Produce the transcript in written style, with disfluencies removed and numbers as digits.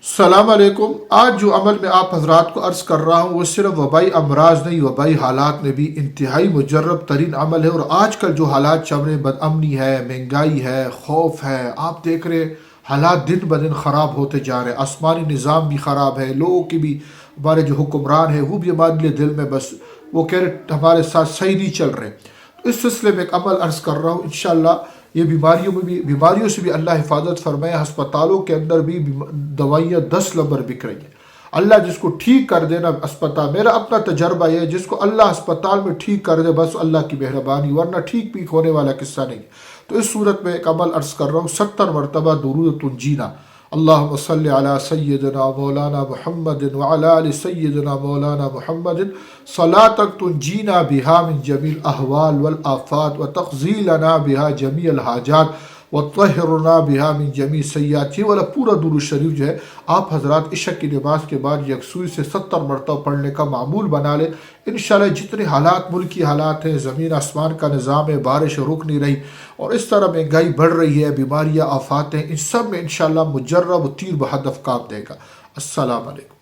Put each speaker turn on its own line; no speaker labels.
السلام علیکم۔ آج جو عمل میں آپ حضرات کو عرض کر رہا ہوں وہ صرف وبائی امراض نہیں، وبائی حالات میں بھی انتہائی مجرب ترین عمل ہے۔ اور آج کل جو حالات چل رہے، بد امنی ہے، مہنگائی ہے، خوف ہے، آپ دیکھ رہے حالات دن بدن خراب ہوتے جا رہے ہیں۔ آسمانی نظام بھی خراب ہے، لوگوں کی بھی، ہمارے جو حکمران ہیں وہ بھی ہمارے لیے دل میں بس وہ کہہ رہے ہمارے ساتھ صحیح نہیں چل رہے۔ تو اس سلسلے میں ایک عمل عرض کر رہا ہوں، انشاءاللہ یہ بیماریوں سے بھی اللہ حفاظت فرمائے۔ ہسپتالوں کے اندر بھی دوائیاں 10 نمبر بک رہی ہیں۔ اللہ جس کو ٹھیک کر دینا اسپتال، میرا اپنا تجربہ یہ ہے، جس کو اللہ اسپتال میں ٹھیک کر دے بس اللہ کی مہربانی، ورنہ ٹھیک بھی ہونے والا قصہ نہیں۔ تو اس صورت میں ایک عمل عرض کر رہا ہوں، 70 مرتبہ درود تنجینا، اللہم صلی علی سیدنا مولانا محمد وعلی آل سیدنا مولانا محمد صلاۃ تنجینا بہا من جمیع الاحوال والآفات وتقضی لنا بہا جمیع الحاجات وطہرنا بہا من جمیع السیئات۔ یہ والا پورا درود شریف جو ہے آپ حضرات عشاء کی نماز کے بعد یکسوئی سے 70 مرتبہ پڑھنے کا معمول بنا لیں۔ انشاءاللہ جتنے حالات، ملکی حالات ہیں، زمین آسمان کا نظام ہے، بارش رک نہیں رہی، اور اس طرح مہنگائی بڑھ رہی ہے، بیماریاں، آفات ہیں، ان سب میں انشاءاللہ مجرب و تیر بہدف کام دے گا۔ السلام علیکم۔